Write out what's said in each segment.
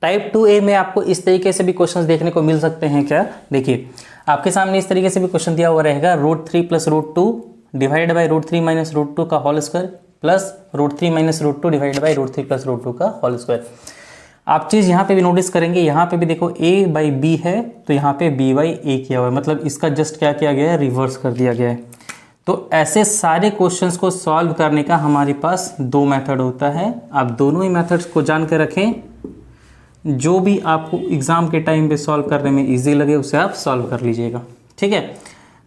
Type 2A में आपको इस तरीके से भी क्वेश्चंस देखने को मिल सकते हैं क्या, देखिए आपके सामने इस तरीके से भी क्वेश्चन दिया हुआ रहेगा √3 + √2 डिवाइड बाई √3 - √2 का whole square plus √3 - √2 divide by √3 + √2 का होल स्क्वायर। आप चीज़ यहाँ पे भी नोटिस करेंगे, यहाँ पे भी देखो A/B है तो यहाँ पे B/A किया हुआ है, मतलब इसका जस्ट क्या किया गया है, रिवर्स कर दिया गया है। तो ऐसे सारे क्वेश्चंस को सॉल्व करने का हमारे पास दो मेथड होता है। आप दोनों ही मेथड्स को जान के रखें, जो भी आपको एग्जाम के टाइम पे सॉल्व करने में इजी लगे उसे आप सॉल्व कर लीजिएगा, ठीक है।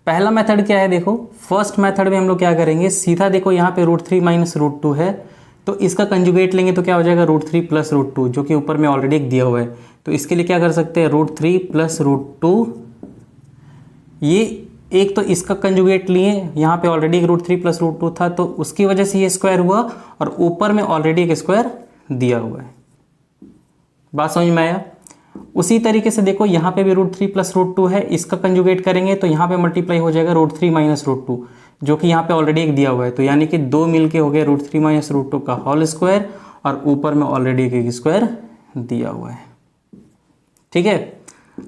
पहला मेथड क्या है, देखो फर्स्ट मेथड में हम लोग क्या करेंगे, सीधा देखो यहाँ पे √3 - √2 है तो इसका कंजुगेट लेंगे तो क्या हो जाएगा √3 + √2, जो कि ऊपर में ऑलरेडी एक दिया हुआ है। तो इसके लिए क्या कर सकते हैं, √3 + √2, ये एक तो इसका कंजुगेट लिए, यहाँ पे ऑलरेडी एक √3 + √2 था तो उसकी वजह से ये स्क्वायर हुआ, और ऊपर में ऑलरेडी एक स्क्वायर दिया हुआ है। बात समझ में आया। उसी तरीके से देखो यहाँ पे भी √3 + √2 है, इसका कंजुगेट करेंगे तो यहाँ पे मल्टीप्लाई हो जाएगा √3 - √2, जो कि यहाँ पे ऑलरेडी एक दिया हुआ है। तो यानी कि दो मिलके हो गए √3 - √2 का होल स्क्वायर, और ऊपर में ऑलरेडी एक स्क्वायर दिया हुआ है, ठीक है।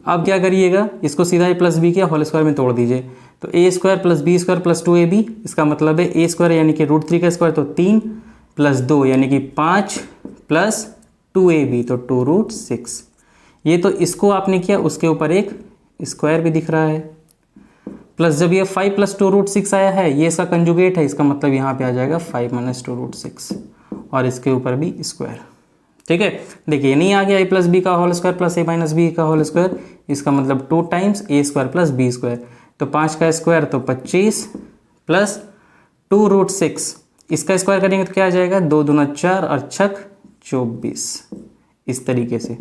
अब क्या करिएगा, इसको सीधा a + b के होल स्क्वायर में तोड़ दीजिए। तो a² + b² + 2ab, इसका मतलब है a² यानी कि √3 का स्क्वायर तो 3 + 2 यानी कि 5 + 2ab तो 2√6। ये तो इसको आपने किया, उसके ऊपर एक स्क्वायर भी दिख रहा है, प्लस जब ये 5 + 2√6 आया है, ये इसका कंजुगेट है, इसका मतलब यहाँ पे आ जाएगा 5 - 2√6 और इसके ऊपर भी स्क्वायर, ठीक है। देखिए नहीं आ गया a + b का whole square plus a - b का होल स्क्वायर, इसका मतलब 2 टाइम्स a² + b², तो 5 का स्क्वायर तो 25 प्लस 2√6, इसका स्क्वायर करेंगे तो क्या आ जाएगा, 2 दूना 4 और 6 24, इस तरीके से।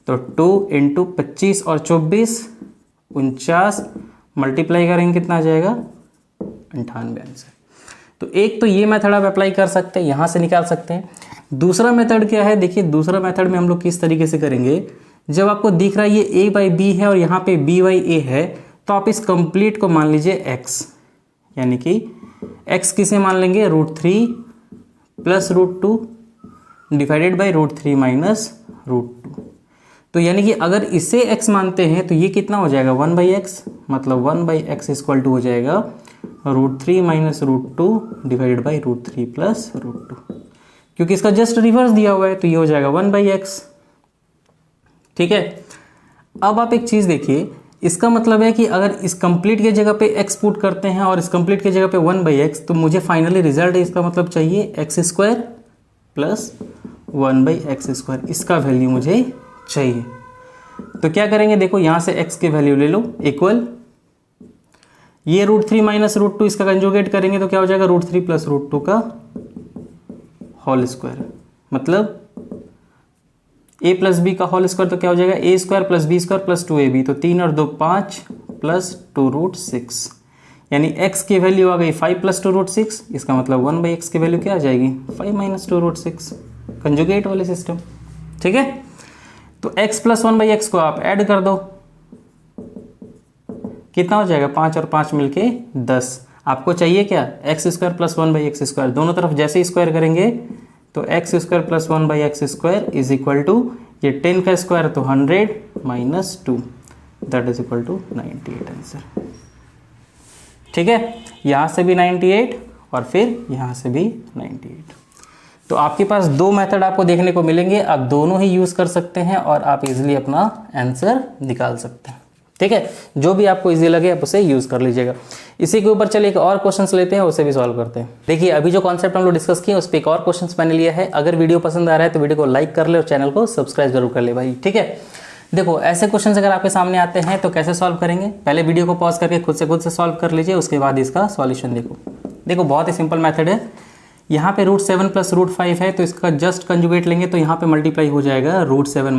तो 2 × 25 और 24 49, मल्टीप्लाई करेंगे कितना आ जाएगा, 98 आंसर। तो एक तो ये मेथड आप अप्लाई कर सकते हैं, यहाँ से निकाल सकते हैं। दूसरा मेथड क्या है, देखिए दूसरा मेथड में हम लोग किस तरीके से करेंगे, जब आपको दिख रहा है ये a/b है और यहाँ पे b/a है, तो आप इस कंप्लीट को मान लीजिए x, यानी कि x किसे मान लेंगे, √3 + √2 डिवाइडेड बाई √3 - √2। तो यानी कि अगर इसे x मानते हैं तो ये कितना हो जाएगा, 1/x, मतलब 1/x इक्वल टू हो जाएगा √3 - √2 डिवाइडेड बाई √3 + √2, क्योंकि इसका जस्ट रिवर्स दिया हुआ है तो ये हो जाएगा 1/x, ठीक है। अब आप एक चीज़ देखिए, इसका मतलब है कि अगर इस कंप्लीट के जगह पे x पुट करते हैं और इस कंप्लीट के जगह पे 1/x, तो मुझे फाइनली रिजल्ट है इसका मतलब चाहिए x² + 1/x², इसका वैल्यू मुझे चाहिए। तो क्या करेंगे, देखो यहां से x की वैल्यू ले लो, इक्वल ये √3 - √2, इसका कंजुगेट करेंगे तो क्या हो जाएगा, √3 + √2 का होल स्क्वायर, मतलब a + b का होल स्क्वायर तो क्या हो जाएगा, a² + b² + 2ab, तो 3 और 2 5 प्लस 2√6, यानी x की वैल्यू आ गई 5 + 2√6, इसका मतलब 1/x की वैल्यू क्या आ जाएगी, 5 - 2√6, कंजुगेट वाले सिस्टम, ठीक है। तो x + 1/x को आप ऐड कर दो, कितना हो जाएगा, 5 और 5 मिलके 10। आपको चाहिए क्या, x² + 1/x², दोनों तरफ जैसे स्क्वायर करेंगे तो x² + 1/x² is equal to, ये 10 का स्क्वायर तो 100 - 2 that is equal to 98 answer, ठीक है। यहाँ से भी 98 और फिर यहाँ से भी 98। तो आपके पास दो मेथड आपको देखने को मिलेंगे, आप दोनों ही यूज़ कर सकते हैं और आप इजीली अपना आंसर निकाल सकते हैं, ठीक है। जो भी आपको इजी लगे आप उसे यूज़ कर लीजिएगा। इसी के ऊपर चलिए एक और क्वेश्चंस लेते हैं, उसे भी सॉल्व करते हैं। देखिए अभी जो कॉन्सेप्ट हम लोग डिस्कस किए उस पर एक और क्वेश्चंस मैंने लिया है। अगर वीडियो पसंद आ रहा है तो वीडियो को लाइक कर ले और चैनल को सब्सक्राइब जरूर कर ले भाई, ठीक है। देखो ऐसे क्वेश्चन अगर आपके सामने आते हैं तो कैसे सॉल्व करेंगे, पहले वीडियो को पॉज करके खुद से सॉल्व कर लीजिए, उसके बाद इसका सॉल्यूशन देखो बहुत ही सिंपल मेथड है। यहाँ पे √7 + √5 है तो इसका जस्ट कंजुगेट लेंगे तो यहाँ पे मल्टीप्लाई हो जाएगा √7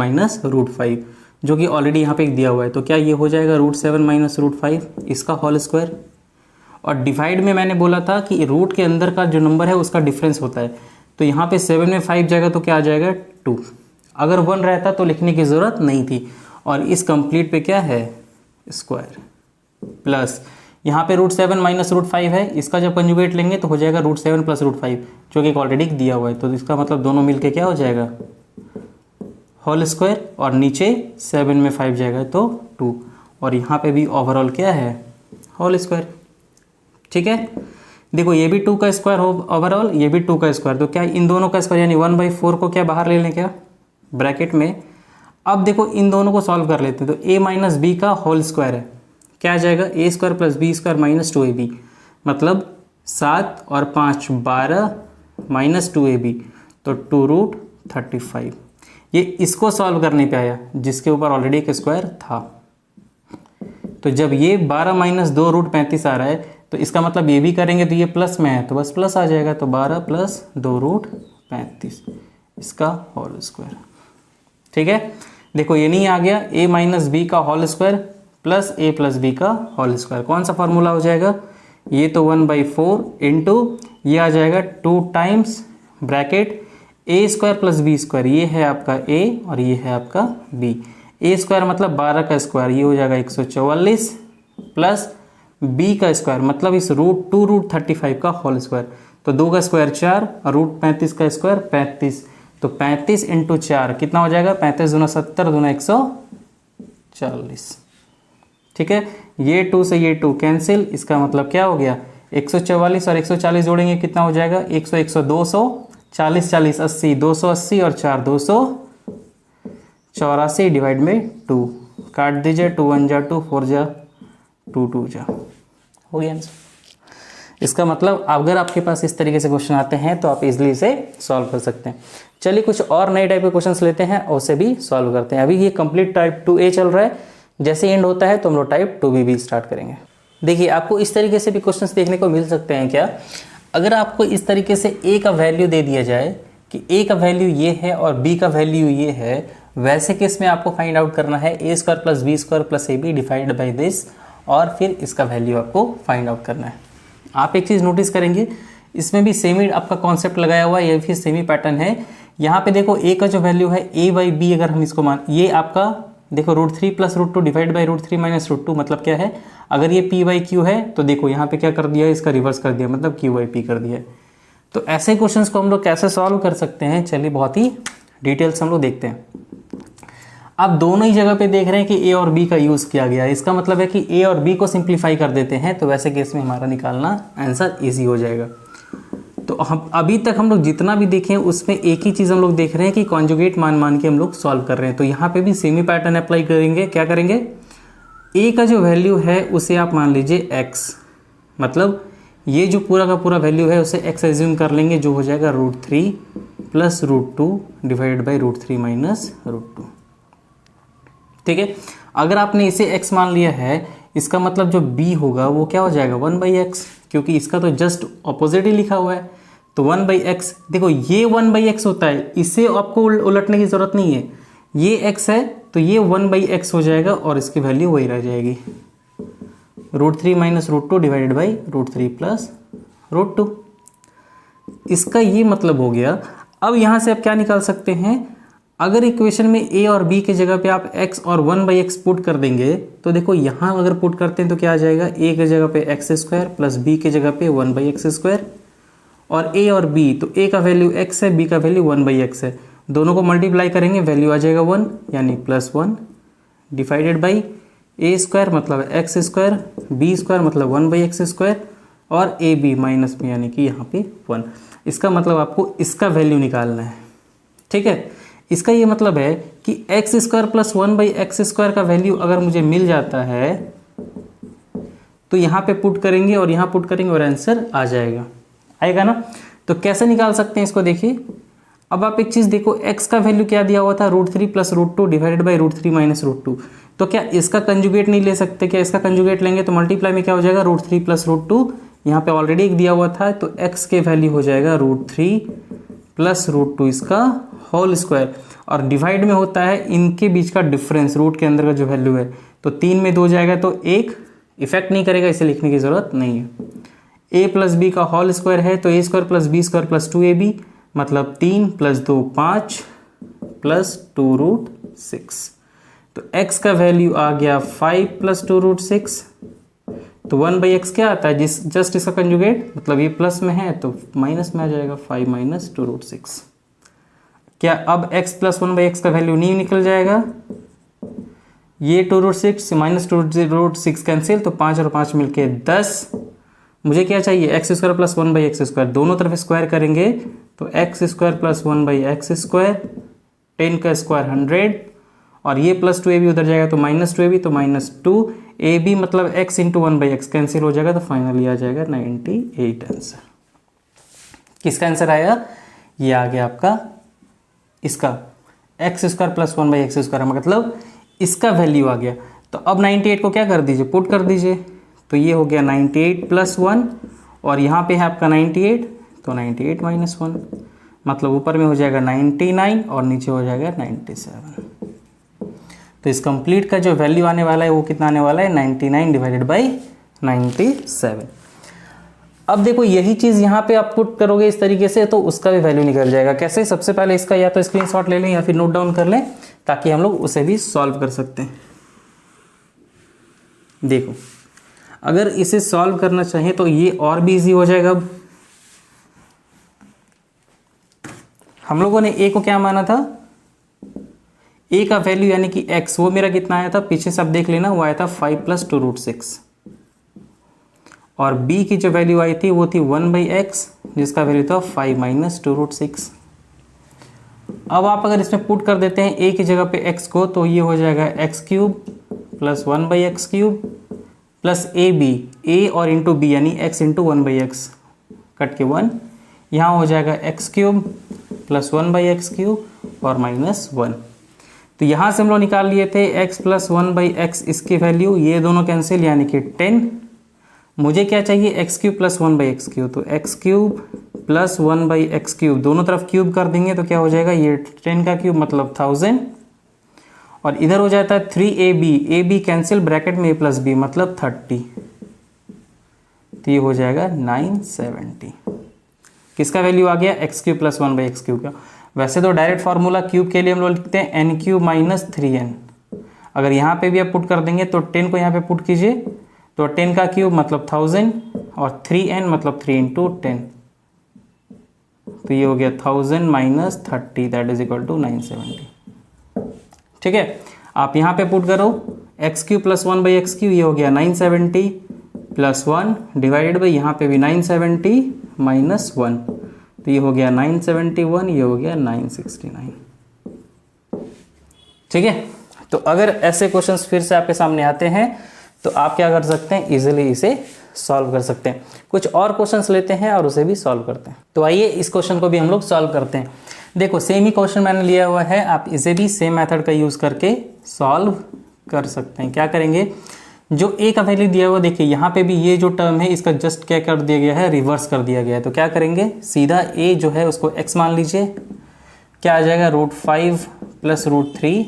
- √5, जो कि ऑलरेडी यहाँ पे एक दिया हुआ है। तो क्या ये हो जाएगा √7 - √5 इसका होल स्क्वायर, और डिवाइड में मैंने बोला था कि रूट के अंदर का जो नंबर है उसका डिफरेंस होता है। तो यहाँ पे 7 में 5 जाएगा तो क्या आ जाएगा 2, अगर 1 रहता तो लिखने की ज़रूरत नहीं थी। और इस कंप्लीट पे क्या है स्क्वायर, प्लस यहाँ पे √7 - √5 है, इसका जब कंजुगेट लेंगे तो हो जाएगा √7 + √5, जो कि ऑलरेडी दिया हुआ है। तो इसका मतलब दोनों मिलके क्या हो जाएगा होल स्क्वायर और नीचे 7 में 5 जाएगा तो 2 और यहाँ पे भी ओवरऑल क्या है होल स्क्वायर। ठीक है, देखो ये भी 2 का स्क्वायर हो ओवरऑल, ये भी 2 का स्क्वायर, तो क्या इन दोनों का स्क्वायर यानी 1/4 को क्या बाहर ले लें क्या ब्रैकेट में। अब देखो इन दोनों को सॉल्व कर लेते हैं, तो a माइनस बी का होल स्क्वायर है, क्या आ जाएगा a square plus B square minus 2ab, मतलब 7 और 5 12 माइनस 2ab, तो 2√35। ये इसको सॉल्व करने पे आया जिसके ऊपर ऑलरेडी एक स्क्वायर था। तो जब ये 12 माइनस 2√35 आ रहा है तो इसका मतलब ये भी करेंगे तो ये प्लस में है तो बस प्लस आ जाएगा, तो 12 प्लस 2√35 इसका होल स्क्वायर। ठीक है, देखो ये नहीं आ गया, a माइनस बी का whole square plus a plus B का होल स्क्वायर, कौन सा फॉर्मूला हो जाएगा, ये तो 1/4 इंटू ये आ जाएगा 2 times bracket a square plus B square, ये है आपका a और ये है आपका b। a स्क्वायर मतलब 12 का स्क्वायर, ये हो जाएगा 144 प्लस b का स्क्वायर मतलब इस √2√35 का होल स्क्वायर, तो 2 का स्क्वायर 4 और √35 का स्क्वायर 35, तो 35 इंटू 4 कितना हो जाएगा, 35 दूना 70 दूना 140। ठीक है, ये 2 से ये 2 कैंसिल, इसका मतलब क्या हो गया 144 और 140 जोड़ेंगे कितना हो जाएगा 100 100 200 40 40 80 280 और 4 284 डिवाइड में 2 काट दीजिए, 2 1 जा 2 4 जा 2 2 जा, हो गया आंसर। इसका मतलब अगर आपके पास इस तरीके से क्वेश्चन आते हैं तो आप इजीली इसे सॉल्व कर सकते हैं। चलिए कुछ और नए टाइप के क्वेश्चंस लेते हैं और उसे भी सॉल्व करते हैं। अभी ये कंप्लीट टाइप 2A चल रहा है, जैसे एंड होता है तो हम लोग टाइप 2B भी स्टार्ट करेंगे। देखिए आपको इस तरीके से भी क्वेश्चंस देखने को मिल सकते हैं क्या, अगर आपको इस तरीके से A का वैल्यू दे दिया जाए कि A का वैल्यू ये है और B का वैल्यू ये है, वैसे केस में आपको फाइंड आउट करना है a square plus B square plus AB divide by this, और फिर इसका वैल्यू आपको फाइंड आउट करना है। आप एक चीज़ नोटिस करेंगे इसमें भी सेमी आपका कॉन्सेप्ट लगाया हुआ है, ये भी सेमी पैटर्न है। यहाँ पे देखो a का जो वैल्यू है a बाई बी, अगर हम इसको मान, ये आपका देखो √3 प्लस √2 डिवाइड बाई √3 माइनस √2, मतलब क्या है, अगर ये p बाई क्यू है तो देखो यहाँ पे क्या कर दिया है, इसका रिवर्स कर दिया, मतलब q बाई पी कर दिया है। तो ऐसे क्वेश्चंस को हम लोग कैसे सॉल्व कर सकते हैं, चलिए बहुत ही डिटेल से हम लोग देखते हैं। आप दोनों ही जगह पे देख रहे हैं कि a और b का यूज़ किया गया है, इसका मतलब है कि a और b को सिंप्लीफाई कर देते हैं तो वैसे केस में हमारा निकालना आंसर ईजी हो जाएगा। तो हम अभी तक हम लोग जितना भी देखें उसमें एक ही चीज़ हम लोग देख रहे हैं कि कॉन्जुगेट मान के हम लोग सॉल्व कर रहे हैं। तो यहाँ पे भी सेमी पैटर्न अप्लाई करेंगे, क्या करेंगे, a का जो वैल्यू है उसे आप मान लीजिए x, मतलब ये जो पूरा का पूरा वैल्यू है उसे x एज्यूम कर लेंगे, जो हो जाएगा √3 प्लस √2 डिवाइड बाई √3 माइनस √2। ठीक है, अगर आपने इसे x मान लिया है, इसका मतलब जो b होगा वो क्या हो जाएगा 1/x, क्योंकि इसका तो जस्ट ऑपोजिट ही लिखा हुआ है, तो 1/x। देखो ये 1/x होता है, इसे आपको उलटने की जरूरत नहीं है, ये x है तो ये 1/x हो जाएगा और इसकी वैल्यू वही रह जाएगी √3 माइनस √2 डिवाइडेड बाई √3 प्लस √2। इसका ये मतलब हो गया। अब यहाँ से आप क्या निकाल सकते हैं, अगर इक्वेशन में a और b के जगह पे आप x और 1/x पुट कर देंगे तो देखो यहाँ अगर पुट करते हैं तो क्या आ जाएगा, a के जगह पे x स्क्वायर प्लस b के जगह पे 1/x स्क्वायर, और a और b, तो a का वैल्यू x है, b का वैल्यू 1/x है, दोनों को मल्टीप्लाई करेंगे वैल्यू आ जाएगा 1 यानी +1 डिवाइडेड बाई a स्क्वायर मतलब x स्क्वायर, b स्क्वायर मतलब 1/x स्क्वायर, और ab माइनस में यानी कि यहाँ पे 1। इसका मतलब आपको इसका वैल्यू निकालना है। ठीक है, इसका ये मतलब है कि x square plus 1/x square का वैल्यू अगर मुझे मिल जाता है तो यहाँ पे पुट करेंगे और यहाँ पुट करेंगे और आंसर आ जाएगा, आएगा ना। तो कैसे निकाल सकते हैं इसको, देखिए अब आप एक चीज़ देखो, x का वैल्यू क्या दिया हुआ था √3 प्लस √2 डिवाइडेड बाई √3 माइनस √2, तो क्या इसका कंजुगेट नहीं ले सकते, क्या इसका कंजुगेट लेंगे तो मल्टीप्लाई में क्या हो जाएगा √3 प्लस √2, यहाँ पे ऑलरेडी एक दिया हुआ था तो x के वैल्यू हो जाएगा √3 प्लस √2 इसका होल स्क्वायर, और डिवाइड में होता है इनके बीच का डिफरेंस, रूट के अंदर का जो वैल्यू है, तो 3 में 2 जाएगा तो 1 इफेक्ट नहीं करेगा, इसे लिखने की ज़रूरत नहीं है। a प्लस बी का होल स्क्वायर है तो a square plus B square plus 2ab, मतलब 3 प्लस 2 5 प्लस 2√6, तो x का वैल्यू आ गया 5 प्लस 2√6, तो 1/x क्या आता है, जस्ट इसका कंजुगेट, मतलब ये प्लस में है तो माइनस में आ जाएगा 5 माइनस 2√6। क्या अब x प्लस 1/x का वैल्यू नहीं निकल जाएगा? ये 2√6 माइनस 2√6 कैंसिल, तो 5 और 5 मिलके 10। मुझे क्या चाहिए? X square plus 1/x²। दोनों तरफ स्क्वायर करेंगे तो एक्स स्क्वायर प्लस 1/x², 10 का स्क्वायर 100, और ये प्लस 2ab उधर जाएगा तो माइनस 2ab, तो माइनस 2ab मतलब x इंटू 1/x कैंसिल हो जाएगा, तो फाइनली आ जाएगा 98 आंसर। किसका आंसर आया? ये आ गया आपका इसका एक्स स्क्वायर प्लस 1/x², मतलब इसका वैल्यू आ गया। तो अब 98 को क्या कर दीजिए? पुट कर दीजिए। तो ये हो गया 98 प्लस 1, और यहाँ पे है आपका 98, तो 98 माइनस 1, मतलब ऊपर में हो जाएगा 99 और नीचे हो जाएगा 97। तो इस कंप्लीट का जो वैल्यू आने वाला है वो कितना आने वाला है? 99 डिवाइडेड बाई 97। अब देखो यही चीज़ यहाँ पे आप पुट करोगे इस तरीके से, तो उसका भी वैल्यू निकल जाएगा। कैसे? सबसे पहले इसका या तो स्क्रीनशॉट ले लें या फिर नोट डाउन कर लें, ताकि हम लोग उसे भी सॉल्व कर सकते हैं। देखो अगर इसे सॉल्व करना चाहें तो ये और भी इजी हो जाएगा। अब हम लोगों ने a को क्या माना था? a का वैल्यू यानी कि x, वो मेरा कितना आया था? पीछे से आप देख लेना, वो आया था 5 प्लस 2√6, और b की जो वैल्यू आई थी वो थी 1/x, जिसका वैल्यू था 5 माइनस 2√6। अब आप अगर इसमें पुट कर देते हैं a की जगह पे x को, तो ये हो जाएगा x³ plus 1/x³ plus a और इंटू b यानी x इंटू 1/x कट के 1, यहाँ हो जाएगा x³ प्लस 1/x³ और माइनस 1। तो यहाँ से हम लोग निकाल लिए थे x प्लस 1/x, इसकी वैल्यू, ये दोनों कैंसिल यानी कि 10। मुझे क्या चाहिए? x³ प्लस 1/x³, तो x³ प्लस 1/x³, दोनों तरफ क्यूब कर देंगे तो क्या हो जाएगा? ये 10 का क्यूब मतलब 1000, और इधर हो जाता है 3ab कैंसिल, ब्रैकेट में a प्लस b मतलब 30, तो ये हो जाएगा 970। किसका वैल्यू आ गया? x³ प्लस 1/x³ का। वैसे तो डायरेक्ट फार्मूला क्यूब के लिए हम लोग लिखते हैं n³ माइनस 3n। अगर यहाँ पे भी आप पुट कर देंगे तो 10 को यहाँ पे पुट कीजिए, तो 10 का क्यूब मतलब 1000 और 3n मतलब 3 इंटू 10, तो ये हो गया 1000 minus 30 that is equal to 970। ठीक है, आप यहाँ पे पुट करो x³ प्लस 1/x³, ये हो गया 970 प्लस 1 डिवाइडेड बाई यहाँ पे भी 970 माइनस 1, तो ये हो गया 971, ये हो गया 969। ठीक है, तो अगर ऐसे क्वेश्चंस फिर से आपके सामने आते हैं तो आप क्या कर सकते हैं? इजीली इसे सॉल्व कर सकते हैं। कुछ और क्वेश्चंस लेते हैं और उसे भी सॉल्व करते हैं। तो आइए इस क्वेश्चन को भी हम लोग सॉल्व करते हैं। देखो सेम ही क्वेश्चन मैंने लिया हुआ है, आप इसे भी सेम मेथड का यूज़ करके सॉल्व कर सकते हैं। क्या करेंगे? जो a का वैल्यू दिया हुआ, देखिए यहाँ पे भी ये जो टर्म है इसका जस्ट क्या कर दिया गया है? रिवर्स कर दिया गया है। तो क्या करेंगे? सीधा a जो है उसको x मान लीजिए, क्या आ जाएगा? √5 प्लस √3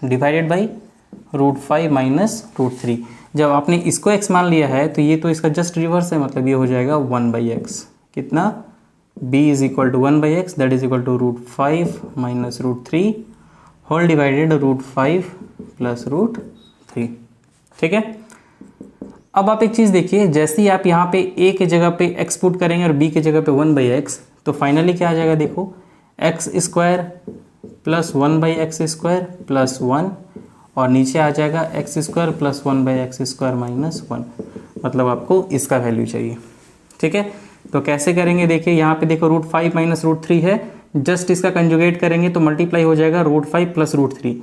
डिवाइडेड बाई √5 माइनस √3। जब आपने इसको x मान लिया है तो ये तो इसका जस्ट रिवर्स है, मतलब ये हो जाएगा 1/x। कितना? b is equal to 1/x that is equal to √5 minus √3 whole divided √5 plus √3। ठीक है, अब आप एक चीज़ देखिए, जैसे ही आप यहाँ पे a के जगह पे x पुट करेंगे और b के जगह पे 1/x, तो फाइनली क्या आ जाएगा? देखो x² प्लस 1/x² प्लस 1, और नीचे आ जाएगा x² प्लस 1/x² माइनस 1, मतलब आपको इसका वैल्यू चाहिए। ठीक है, तो कैसे करेंगे? देखिए यहाँ पे देखो √5 माइनस √3 है, जस्ट इसका कंजुगेट करेंगे तो मल्टीप्लाई हो जाएगा √5 प्लस √3।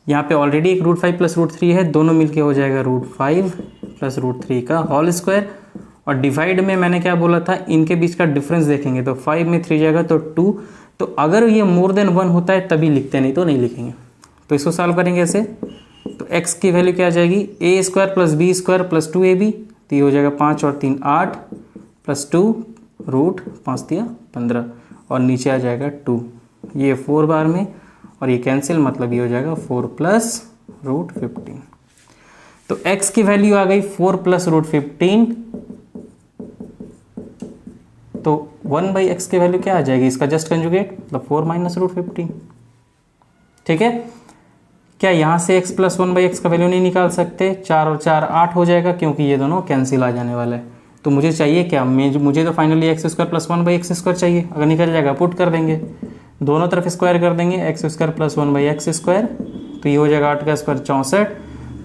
यहाँ पे ऑलरेडी एक √5 प्लस √3 है, दोनों मिलके हो जाएगा √5 प्लस √3 का होल स्क्वायर, और डिवाइड में मैंने क्या बोला था? इनके बीच का डिफरेंस देखेंगे तो 5 में 3 जाएगा तो 2, तो अगर ये मोर देन 1 होता है तभी लिखते हैं, नहीं तो नहीं लिखेंगे। तो इसको सॉल्व करेंगे ऐसे, तो x की वैल्यू क्या आ जाएगी? a² plus b² plus 2ab, तो ये हो जाएगा 5 और 3 8 प्लस 2 √5 दिया 15, और नीचे आ जाएगा 2, ये 4 बार में, और ये कैंसिल, मतलब ये हो जाएगा 4 प्लस √15। तो x की वैल्यू आ गई 4 प्लस √15, तो 1/x की वैल्यू क्या आ जाएगी? इसका जस्ट कंजुगेट, मतलब 4 माइनस √15। ठीक है, क्या यहाँ से x प्लस 1/x का वैल्यू नहीं निकाल सकते? 4 और 4 8 हो जाएगा, क्योंकि ये दोनों कैंसिल आ जाने वाला है। तो मुझे चाहिए क्या? मुझे तो फाइनली x² प्लस 1/x² चाहिए। अगर निकल जाएगा पुट कर देंगे, दोनों तरफ स्क्वायर कर देंगे, एक्स स्क्वायर प्लस 1/x², तो ये हो जाएगा 8 का square 64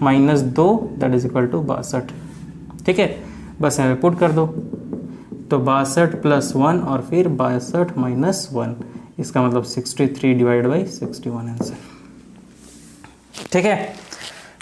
minus 2 that is equal to 62। ठीक है, बस यहाँ पे पुट कर दो, तो 62 + 1 और फिर 62 - 1, इसका मतलब 63 / 61 आंसर। ठीक है,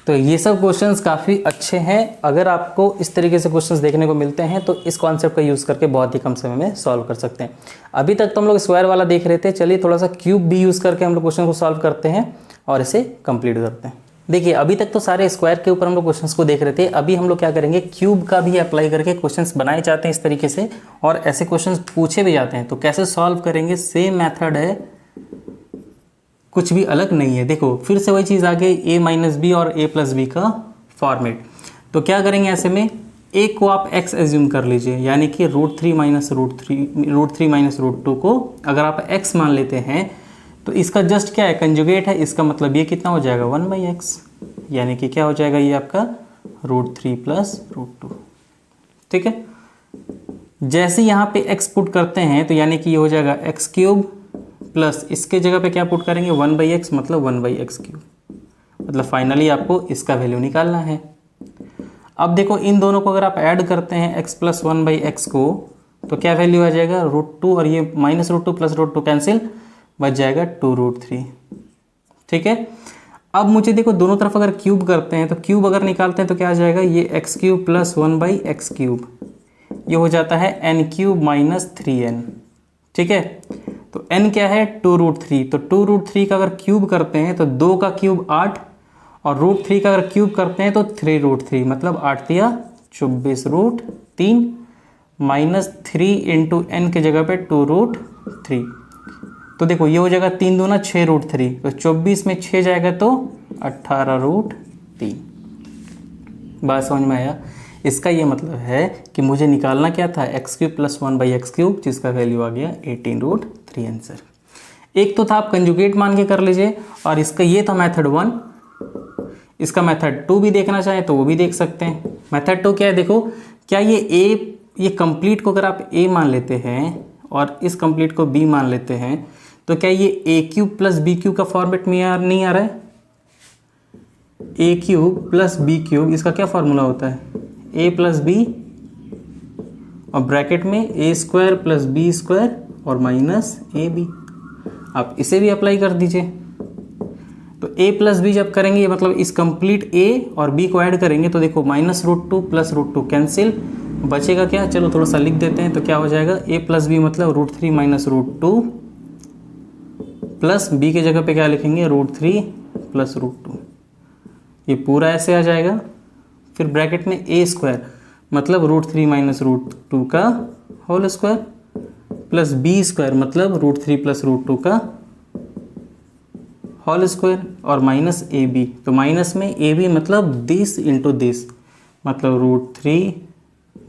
तो ये सब क्वेश्चंस काफ़ी अच्छे हैं। अगर आपको इस तरीके से क्वेश्चंस देखने को मिलते हैं तो इस कॉन्सेप्ट का यूज़ करके बहुत ही कम समय में सॉल्व कर सकते हैं। अभी तक तो हम लोग स्क्वायर वाला देख रहे थे, चलिए थोड़ा सा क्यूब भी यूज़ करके हम लोग क्वेश्चन को सॉल्व करते हैं और इसे कंप्लीट करते हैं। देखिए, अभी तक तो सारे स्क्वायर के ऊपर हम लोग क्वेश्चंस को देख रहे थे, अभी हम लोग क्या करेंगे, क्यूब का भी अप्लाई करके क्वेश्चंस बनाए जाते हैं इस तरीके से, और ऐसे क्वेश्चंस पूछे भी जाते हैं। तो कैसे सॉल्व करेंगे, सेम मेथड है, कुछ भी अलग नहीं है। देखो फिर से वही चीज़ आ गई, a - b और a + b का फॉर्मेट। तो क्या करेंगे, ऐसे में a को आप x एज्यूम कर लीजिए, यानी कि √3 - √2 को अगर आप x मान लेते हैं तो इसका जस्ट क्या है, कंजुगेट है, इसका मतलब ये कितना हो जाएगा 1/x, यानी कि क्या हो जाएगा, ये आपका √3 + √2। ठीक है, जैसे यहाँ पे x पुट करते हैं तो यानी कि ये हो जाएगा x³ प्लस इसके जगह पे क्या पुट करेंगे 1/x, मतलब 1/x³, मतलब फाइनली आपको इसका वैल्यू निकालना है। अब देखो इन दोनों को अगर आप ऐड करते हैं x + 1/x को, तो क्या वैल्यू आ जाएगा √2, और ये -√2 + √2 कैंसिल, बच जाएगा 2√3। ठीक है, अब मुझे देखो दोनों तरफ अगर क्यूब करते हैं तो क्यूब अगर निकालते हैं तो क्या आ जाएगा, ये x³ + 1/x³, ये हो जाता है n³ - 3n। ठीक है, तो n क्या है 2√3, तो 2√3 का अगर क्यूब करते हैं तो 2 का क्यूब 8, और √3 का अगर क्यूब करते हैं तो 3√3, मतलब 8 × 24√3 -3 × n के जगह पे 2√3। तो देखो ये हो जाएगा 3 दूना 6√3, तो 24 में 6 जाएगा तो 18√3। बात समझ में आया? इसका ये मतलब है कि मुझे निकालना क्या था, x³ + 1/x³, जिसका वैल्यू आ गया 18√3 आंसर। एक तो था आप कंजुगेट मान के कर लीजिए, और इसका ये था मेथड 1। इसका मेथड 2 भी देखना चाहें तो वो भी देख सकते हैं। मेथड 2 क्या है, देखो क्या ये कंप्लीट को अगर आप a मान लेते हैं और इस कंप्लीट को b मान लेते हैं, तो क्या ये a³ + b³ का फॉर्मेट में नहीं आ रहा है? a³ + b³, इसका क्या फॉर्मूला होता है, a + b और ब्रैकेट में a² + b² और -ab। आप इसे भी अप्लाई कर दीजिए। तो a + b जब करेंगे, मतलब इस कंप्लीट a और b को ऐड करेंगे, तो देखो -√2 + √2 कैंसिल, बचेगा क्या, चलो थोड़ा सा लिख देते हैं। तो क्या हो जाएगा, a + b मतलब √3 - √2 प्लस b के जगह पे क्या लिखेंगे, √3 + √2, ये पूरा ऐसे आ जाएगा। फिर ब्रैकेट में a² मतलब √3 - √2 का होल स्क्वायर, प्लस b² मतलब √3 + √2 का होल स्क्वायर, और -ab, तो माइनस में ab मतलब दिस इंटू दिस, मतलब √3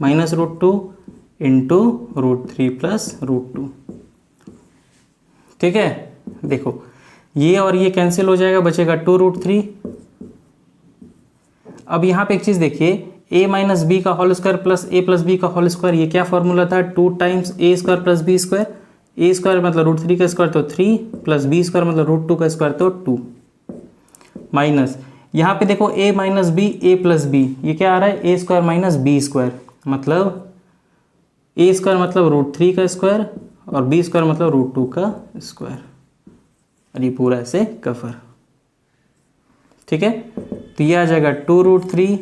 - √2 इंटू √3 + √2। ठीक है, देखो ये और ये कैंसिल हो जाएगा, बचेगा 2√3। अब यहाँ पे एक चीज़ देखिए, a - b का whole square plus a + b का होल स्क्वायर, ये क्या फॉर्मूला था, 2 टाइम्स a² + b²। a² मतलब √3 का स्क्वायर तो 3, प्लस b² मतलब √2 का स्क्वायर तो 2, माइनस यहाँ पे देखो a - b, a + b, ये क्या आ रहा है, a² - b², मतलब a² मतलब √3 का स्क्वायर और b² मतलब √2 का स्क्वायर, और ये पूरा ऐसे कवर। ठीक है, तो ये आ जाएगा 2√3,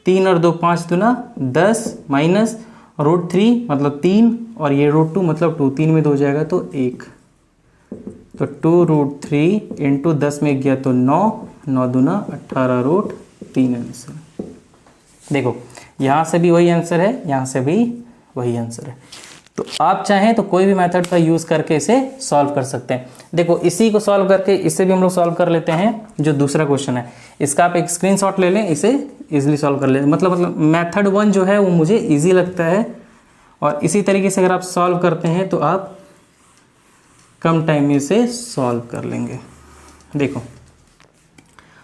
3 और 2 5 दूना 10, माइनस √3 मतलब 3 और ये √2 मतलब 2, 3 में 2 जाएगा तो 1, तो 2√3 इंटू 10 में गया तो 9, 9 दूना 18√3 आंसर। देखो यहाँ से भी वही आंसर है, यहाँ से भी वही आंसर है। तो आप चाहें तो कोई भी मेथड का यूज़ करके इसे सॉल्व कर सकते हैं। देखो इसी को सॉल्व करके इससे भी हम लोग सॉल्व कर लेते हैं। जो दूसरा क्वेश्चन है इसका आप एक स्क्रीनशॉट ले लें, इसे इजीली सॉल्व कर लें। मतलब मेथड 1 जो है वो मुझे इजी लगता है, और इसी तरीके से अगर आप सॉल्व करते हैं तो आप कम टाइम में इसे सॉल्व कर लेंगे। देखो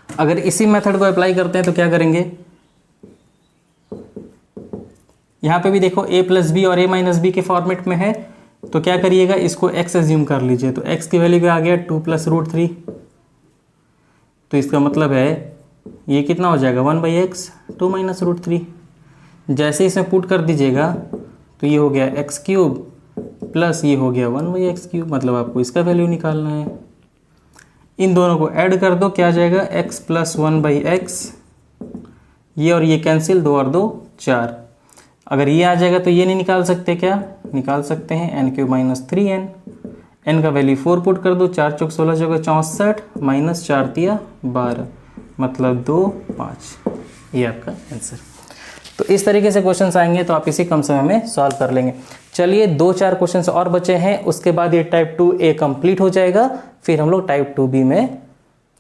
अगर इसी मेथड को अप्लाई करते हैं तो क्या करेंगे, यहाँ पे भी देखो a + b और a - b के फॉर्मेट में है, तो क्या करिएगा, इसको x एज्यूम कर लीजिए। तो x की वैल्यू क्या आ गया 2 + √3। तो इसका मतलब है ये कितना हो जाएगा 1/x 2 - √3। जैसे इसमें पुट कर दीजिएगा तो ये हो गया x³ प्लस ये हो गया 1/x³। मतलब आपको इसका वैल्यू निकालना है। इन दोनों को ऐड कर दो, क्या आ जाएगा x + 1/x। ये और ये कैंसिल, 2 और 2 4। अगर ये आ जाएगा तो ये नहीं निकाल सकते, क्या निकाल सकते हैं n³ - 3n। n का वैल्यू 4 पुट कर दो, 4 चौक 16 चौक 64 माइनस 4 तिया 12, मतलब 2 5। ये आपका आंसर। तो इस तरीके से क्वेश्चंस आएंगे तो आप इसी कम समय में सॉल्व कर लेंगे। चलिए 2-4 क्वेश्चंस और बचे हैं, उसके बाद ये टाइप 2A कंप्लीट हो जाएगा, फिर हम लोग टाइप 2B में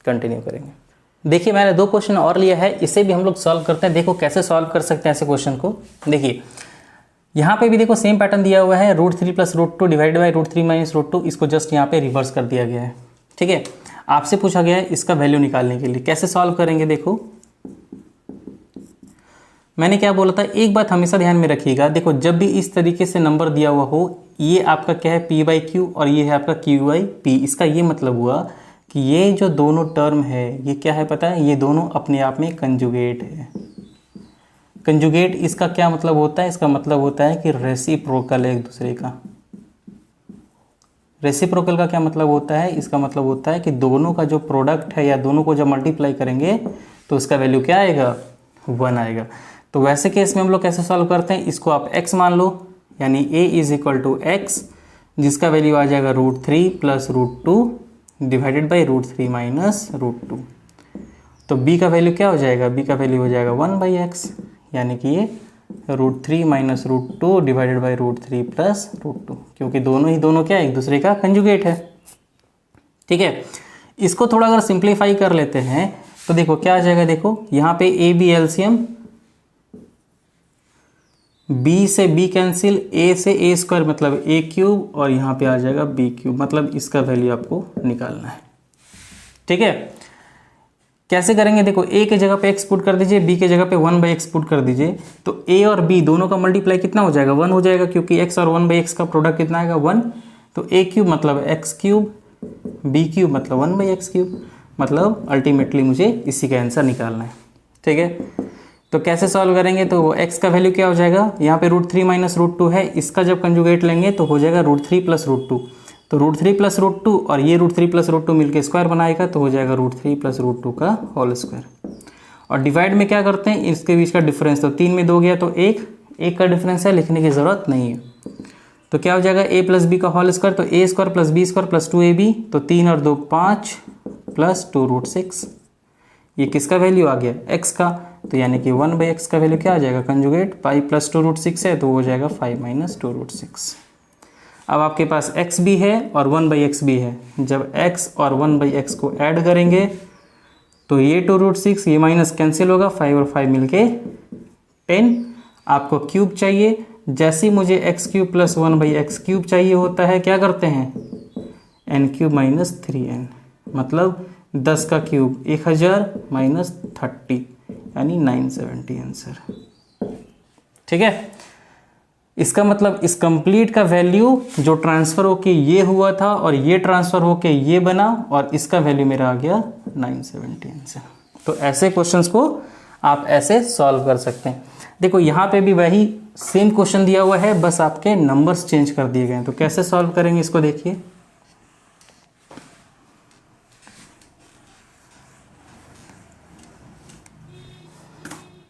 कंटिन्यू करेंगे। देखिए मैंने 2 क्वेश्चन और लिया है, इसे भी हम लोग सॉल्व करते हैं। देखो कैसे सॉल्व कर सकते हैं ऐसे क्वेश्चन को। देखिए यहाँ पे भी देखो सेम पैटर्न दिया हुआ है, √3 + √2 डिवाइड बाई √3 - √2। इसको जस्ट यहाँ पे रिवर्स कर दिया गया है। ठीक है, आपसे पूछा गया है इसका वैल्यू निकालने के लिए। कैसे सॉल्व करेंगे, देखो मैंने क्या बोला था, एक बात हमेशा ध्यान में रखिएगा। देखो जब भी इस तरीके से नंबर दिया हुआ हो, ये आपका क्या है p/q और ये है आपका q/p। इसका ये मतलब हुआ कि ये जो दोनों टर्म है ये क्या है पता है, ये दोनों अपने आप में कंजुगेट है। कंजुगेट इसका क्या मतलब होता है, इसका मतलब होता है कि रेसिप्रोकल है एक दूसरे का। रेसिप्रोकल का क्या मतलब होता है, इसका मतलब होता है कि दोनों का जो प्रोडक्ट है या दोनों को जब मल्टीप्लाई करेंगे तो उसका वैल्यू क्या आएगा 1 आएगा। तो वैसे केस में हम लोग कैसे सॉल्व करते हैं, इसको आप x मान लो, यानी a = x, जिसका वैल्यू आ जाएगा √3 + √2 डिवाइडेड बाई √3 - √2। तो b का वैल्यू क्या हो जाएगा, b का वैल्यू हो जाएगा 1/x, यानी कि ये √3 - √2 डिवाइडेड बाई √3 + √2, क्योंकि दोनों क्या एक दूसरे का कंजुगेट है। ठीक है, इसको थोड़ा अगर सिंप्लीफाई कर लेते हैं तो देखो क्या आ जाएगा। देखो यहाँ पे a b एलसीएम, b से b कैंसिल, a से a² मतलब a³ और यहाँ पे आ जाएगा b³, मतलब इसका वैल्यू आपको निकालना है। ठीक है, कैसे करेंगे, देखो a के जगह पे x पुट कर दीजिए, b के जगह पे 1/x पुट कर दीजिए। तो a और b दोनों का मल्टीप्लाई कितना हो जाएगा 1 हो जाएगा, क्योंकि x और 1/x का प्रोडक्ट कितना आएगा 1। तो a³ मतलब x³, b³ मतलब 1/x³, मतलब अल्टीमेटली मुझे इसी का आंसर निकालना है। ठीक है, तो कैसे सॉल्व करेंगे, तो x का वैल्यू क्या हो जाएगा, यहाँ पे √3 - √2 है, इसका जब कंजुगेट लेंगे तो हो जाएगा √3 + √2। तो √3 + √2 और ये √3 + √2 मिलके स्क्वायर बनाएगा, तो हो जाएगा √3 + √2 का होल स्क्वायर। और डिवाइड में क्या करते हैं, इसके बीच का डिफरेंस, तो 3 में 2 गया तो 1 का डिफरेंस है, लिखने की ज़रूरत नहीं है। तो क्या हो जाएगा a + b का होल स्क्वायर, तो a² + b² + 2ab, तो 3 और 2 5 प्लस 2√6। ये किसका वैल्यू आ गया x का, तो यानी कि 1/x का वैल्यू क्या आ जाएगा कंजुगेट, 5 + 2√6 है तो हो जाएगा 5 - 2√6। अब आपके पास x भी है और 1/x भी है। जब x और 1/x को ऐड करेंगे तो ये 2√6 ये माइनस कैंसिल होगा, 5 और 5 मिलके 10। आपको क्यूब चाहिए, जैसे मुझे x³ + 1/x³ चाहिए होता है, क्या करते हैं n³ - 3n, मतलब 10 का क्यूब 1000 - 30 यानी 970 आंसर। ठीक है, इसका मतलब इस कंप्लीट का वैल्यू जो ट्रांसफ़र होके ये हुआ था और ये ट्रांसफ़र होके ये बना, और इसका वैल्यू मेरा आ गया 970 आंसर। तो ऐसे क्वेश्चंस को आप ऐसे सॉल्व कर सकते हैं। देखो यहाँ पे भी वही सेम क्वेश्चन दिया हुआ है, बस आपके नंबर्स चेंज कर दिए गए हैं। तो कैसे सॉल्व करेंगे इसको देखिए।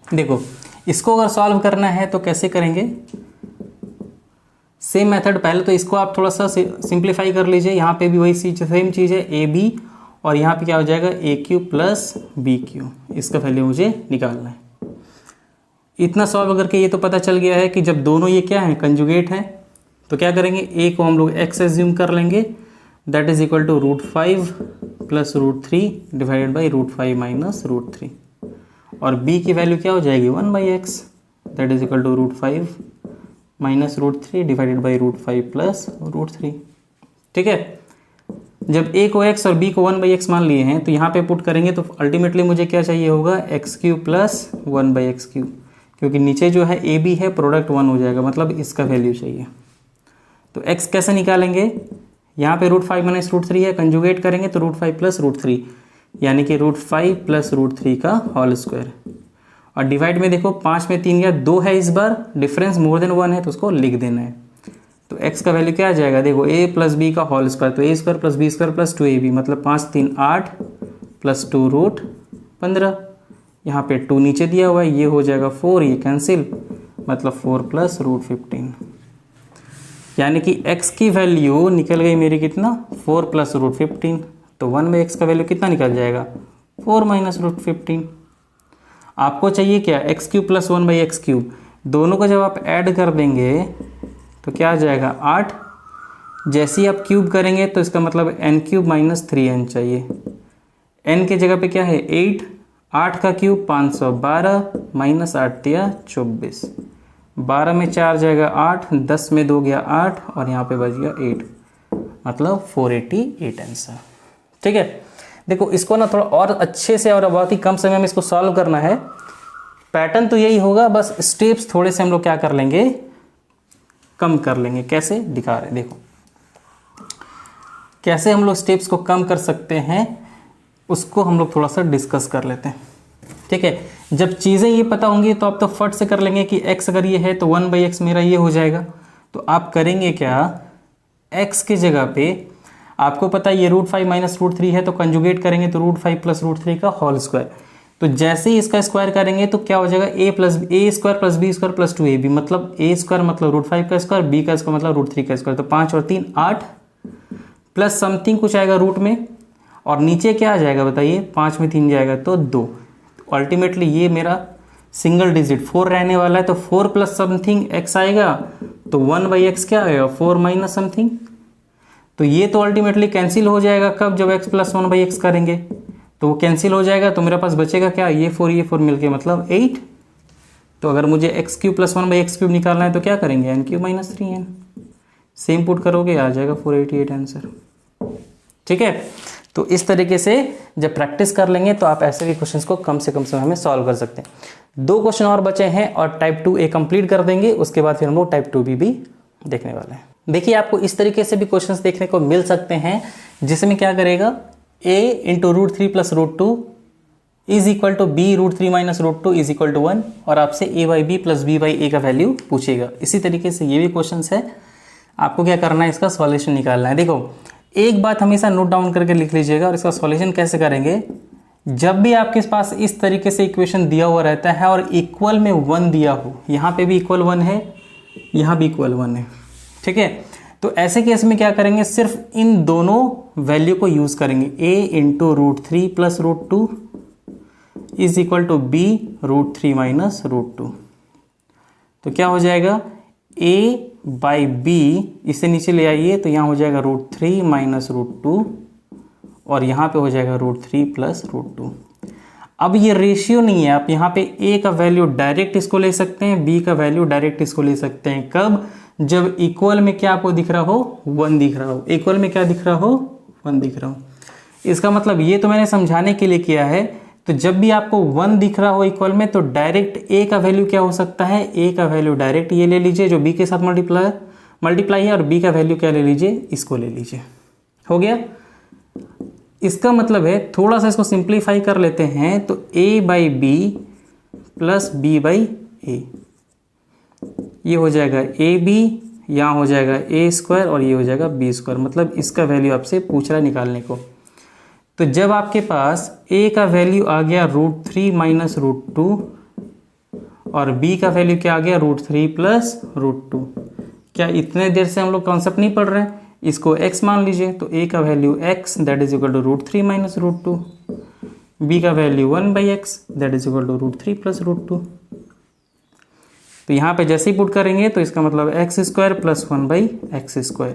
देखो इसको अगर सॉल्व करना है तो कैसे करेंगे, सेम मेथड। पहले तो इसको आप थोड़ा सा सिंप्लीफाई कर लीजिए। यहाँ पे भी वही सेम चीज़ है a b, और यहाँ पे क्या हो जाएगा a³ + b³। इसका वैल्यू मुझे निकालना है। इतना सॉल्व करके ये तो पता चल गया है कि जब दोनों ये क्या है कंजुगेट हैं, तो क्या करेंगे, a को हम लोग x एज्यूम कर लेंगे, that is equal to √5 + √3 divided by √5 - √3, और b की वैल्यू क्या हो जाएगी 1/x, that is equal to √5 - √3 divided by √5 + √3। ठीक है, जब a को x और b को 1/x मान लिए हैं तो यहाँ पे पुट करेंगे तो अल्टीमेटली मुझे क्या चाहिए होगा x³ + 1/x³, क्योंकि नीचे जो है a b है प्रोडक्ट 1 हो जाएगा, मतलब इसका वैल्यू चाहिए। तो x कैसे निकालेंगे, यहाँ पे √5 माइनस √3 है, कंजुगेट करेंगे तो √5 प्लस √3 यानी कि √5 प्लस √3 का होल स्क्वायर। और डिवाइड में देखो 5 में 3 या 2 है, इस बार डिफरेंस मोर देन 1 है तो उसको लिख देना है। तो x का वैल्यू क्या आ जाएगा, देखो a प्लस बी का होल स्क्वायर, तो a square plus B square plus 2ab मतलब 5 3 8 प्लस 2 √15। यहाँ पे 2 नीचे दिया हुआ है, ये हो जाएगा 4, ये कैंसिल मतलब 4 प्लस √15 यानी कि x की वैल्यू निकल गई मेरी कितना 4 प्लस √15। तो 1/x का वैल्यू कितना निकल जाएगा 4 माइनस √15। आपको चाहिए क्या x³ प्लस 1/x³, दोनों को जब आप ऐड कर देंगे तो क्या आ जाएगा 8। जैसे ही आप क्यूब करेंगे तो इसका मतलब n³ माइनस 3n चाहिए। n के जगह पे क्या है 8, 8 का क्यूब 512 माइनस 8 दिया 24, 12 में 4 जाएगा 8, 10 में 2 गया 8 और यहाँ पे बच गया 8 मतलब 488 आंसर। ठीक है, देखो इसको ना थोड़ा और अच्छे से और बहुत ही कम समय में इसको सॉल्व करना है। पैटर्न तो यही होगा, बस स्टेप्स थोड़े से हम लोग क्या कर लेंगे कम कर लेंगे। कैसे दिखा रहे हैं देखो, कैसे हम लोग स्टेप्स को कम कर सकते हैं उसको हम लोग थोड़ा सा डिस्कस कर लेते हैं। ठीक है, जब चीज़ें ये पता होंगी तो आप तो फट से कर लेंगे कि x अगर ये है तो 1/x मेरा ये हो जाएगा। तो आप करेंगे क्या, x की जगह पे आपको पता है ये √5 माइनस √3 है तो कंजुगेट करेंगे तो √5 प्लस √3 का होल स्क्वायर। तो जैसे ही इसका स्क्वायर करेंगे तो क्या हो जाएगा a square plus b square plus 2ab मतलब a स्क्वायर मतलब √5 का स्क्वायर, b का स्क्वायर मतलब √3 का स्क्वायर। तो 5 और 3 8 प्लस समथिंग कुछ आएगा रूट में और नीचे क्या आ जाएगा बताइए, 5 में 3 जाएगा तो 2। अल्टीमेटली ये मेरा सिंगल डिजिट 4 रहने वाला है तो 4 प्लस समथिंग x आएगा तो 1/x क्या आएगा 4 माइनस समथिंग। तो ये तो अल्टीमेटली कैंसिल हो जाएगा कब, जब x प्लस 1/x करेंगे तो वो कैंसिल हो जाएगा। तो मेरे पास बचेगा क्या, ये 4 मिलके मतलब 8। तो अगर मुझे x³ प्लस 1/x³ निकालना है तो क्या करेंगे n³ minus 3n, same put करोगे आ जाएगा 488 आंसर। ठीक है, तो इस तरीके से जब प्रैक्टिस कर लेंगे तो आप ऐसे भी क्वेश्चंस को कम से कम समय में सॉल्व कर सकते हैं। 2 क्वेश्चन और बचे हैं और टाइप 2A कंप्लीट कर देंगे, उसके बाद फिर हम लोग टाइप 2B भी देखने वाले हैं। देखिए आपको इस तरीके से भी क्वेश्चंस देखने को मिल सकते हैं जिसमें क्या करेगा a into √3 plus √2 is equal to b √3 minus √2 is equal to 1 और आपसे a/b प्लस b/a का वैल्यू पूछेगा। इसी तरीके से ये भी क्वेश्चंस है, आपको क्या करना है इसका सॉल्यूशन निकालना है। देखो एक बात हमेशा नोट डाउन करके लिख लीजिएगा और इसका सॉल्यूशन कैसे करेंगे, जब भी आपके पास इस तरीके से इक्वेशन दिया हुआ रहता है और इक्वल में 1 दिया हो, यहाँ पे भी इक्वल 1 है यहाँ भी इक्वल 1 है। ठीक है, तो ऐसे केस में क्या करेंगे, सिर्फ इन दोनों वैल्यू को यूज करेंगे, a into √3 plus √2 is equal to b √3 minus √2। तो क्या हो जाएगा a/b, इसे नीचे ले आइए तो यहाँ हो जाएगा √3 माइनस √2 और यहाँ पे हो जाएगा √3 प्लस √2। अब ये रेशियो नहीं है, आप यहाँ पे a का वैल्यू डायरेक्ट इसको ले सकते हैं, b का वैल्यू डायरेक्ट इसको ले सकते हैं। कब, जब इक्वल में क्या आपको दिख रहा हो 1 दिख रहा हो, इक्वल में क्या दिख रहा हो 1 दिख रहा हो। इसका मतलब ये तो मैंने समझाने के लिए किया है। तो जब भी आपको 1 दिख रहा हो इक्वल में तो डायरेक्ट a का वैल्यू क्या हो सकता है, a का वैल्यू डायरेक्ट ये ले लीजिए जो b के साथ मल्टीप्लाई है और b का वैल्यू क्या ले लीजिए, इसको ले लीजिए। हो गया, इसका मतलब है थोड़ा सा इसको सिंप्लीफाई कर लेते हैं तो a/b प्लस b/a ये हो जाएगा ab, यहाँ हो जाएगा a स्क्वायर और ये हो जाएगा b स्क्वायर। मतलब इसका वैल्यू आपसे पूछ रहा है निकालने को। तो जब आपके पास a का वैल्यू आ गया √3 माइनस √2 और b का वैल्यू क्या आ गया √3 प्लस √2, क्या इतने देर से हम लोग कॉन्सेप्ट नहीं पढ़ रहे हैं, इसको x मान लीजिए। तो a का value x that is equal to √3 minus √2, b का value 1/x that is equal to √3 plus √2। तो यहाँ पे जैसे ही पुट करेंगे तो इसका मतलब x² प्लस 1/x²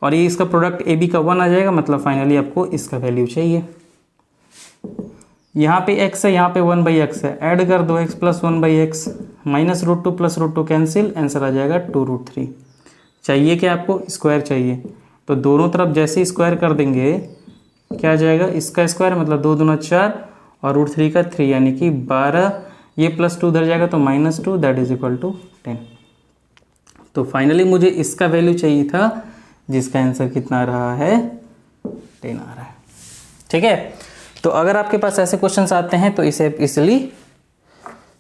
और ये इसका प्रोडक्ट ab का 1 आ जाएगा। मतलब फाइनली आपको इसका वैल्यू चाहिए। यहाँ पे x है, यहाँ पे 1/x है, ऐड कर दो x plus 1/x minus √2 plus √2 cancel, answer आ जाएगा 2√3। चाहिए क्या आपको, स्क्वायर चाहिए। तो दोनों तरफ जैसे ही स्क्वायर कर देंगे क्या आ जाएगा, इसका स्क्वायर मतलब 2 दूना 4 और √3 का 3 यानी कि 12, ये प्लस 2 उधर जाएगा तो -2 दैट इज इक्वल टू 10। तो तो फाइनली मुझे इसका वैल्यू चाहिए था, जिसका आंसर कितना आ रहा है 10 आ रहा है। ठीक है, तो अगर आपके पास ऐसे क्वेश्चंस आते हैं तो इसे इजीली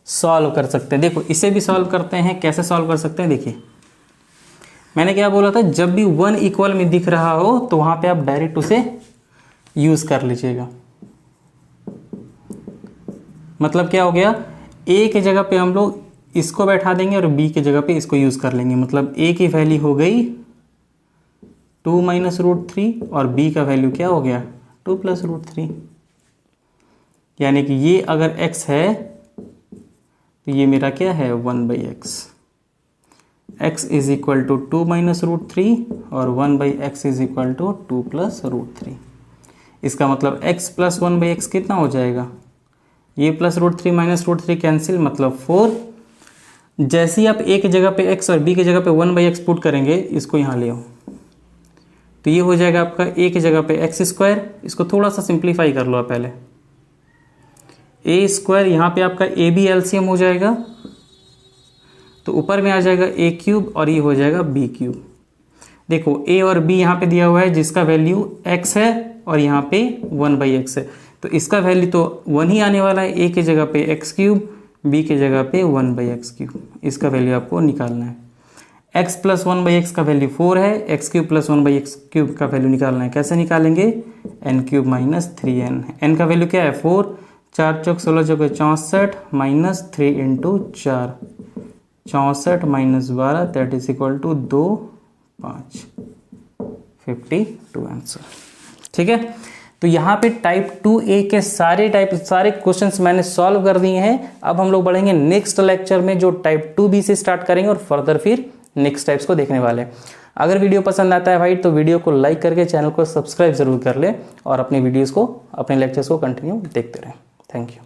सॉल्व कर सकते हैं। देखो इसे भी सॉल्व करते हैं, कैसे सॉल्व कर सकते हैं, देखिए मैंने क्या बोला था, जब भी 1 इक्वल में दिख रहा हो तो वहां पे आप डायरेक्ट उसे यूज कर लीजिएगा। मतलब क्या हो गया, ए की जगह पे हम लोग इसको बैठा देंगे और बी की जगह पे इसको यूज कर लेंगे। मतलब ए की वैल्यू हो गई 2 माइनस रूट 3 और बी का वैल्यू क्या हो गया 2 प्लस रूट 3। यानी कि ये अगर x है तो ये मेरा क्या है 1/x। x is equal to 2 minus root 3 और 1/x is equal to 2 plus root 3। इसका मतलब x प्लस 1/x कितना हो जाएगा, ये plus root 3 minus root 3 cancel, मतलब 4। जैसे ही आप a की जगह पे x और b की जगह पे 1/x पुट करेंगे, इसको यहाँ ले आओ, तो ये हो जाएगा आपका a की जगह पे x स्क्वायर। इसको थोड़ा सा सिंप्लीफाई कर लो आप पहले, a स्क्वायर, यहाँ पे आपका a भी एलसीएम हो जाएगा तो ऊपर में आ जाएगा a क्यूब और ये हो जाएगा b क्यूब। देखो a और b यहाँ पे दिया हुआ है जिसका वैल्यू x है और यहाँ पे 1/x है, तो इसका वैल्यू तो 1 ही आने वाला है। a की जगह पे x क्यूब, b की जगह पे 1/x क्यूब, इसका वैल्यू आपको निकालना है। x प्लस 1/x का वैल्यू 4 है, x cube plus 1/x cube का वैल्यू निकालना है। कैसे निकालेंगे, n cube minus 3n। n का वैल्यू क्या है 4, 4 चौक 16 चौक 64 minus 3 into 4, 64 minus 12 that is equal to 2 5 52 answer. ठीक है, तो यहाँ पे टाइप 2A के सारे क्वेश्चंस मैंने सॉल्व कर दिए हैं। अब हम लोग बढ़ेंगे नेक्स्ट लेक्चर में जो टाइप 2B से स्टार्ट करेंगे और फर्दर फिर नेक्स्ट टाइप्स को देखने वाले हैं। अगर वीडियो पसंद आता है भाई तो वीडियो को लाइक करके चैनल को सब्सक्राइब जरूर कर ले और अपने वीडियोस को, अपने लेक्चर्स को कंटिन्यू देखते रहें। Thank you.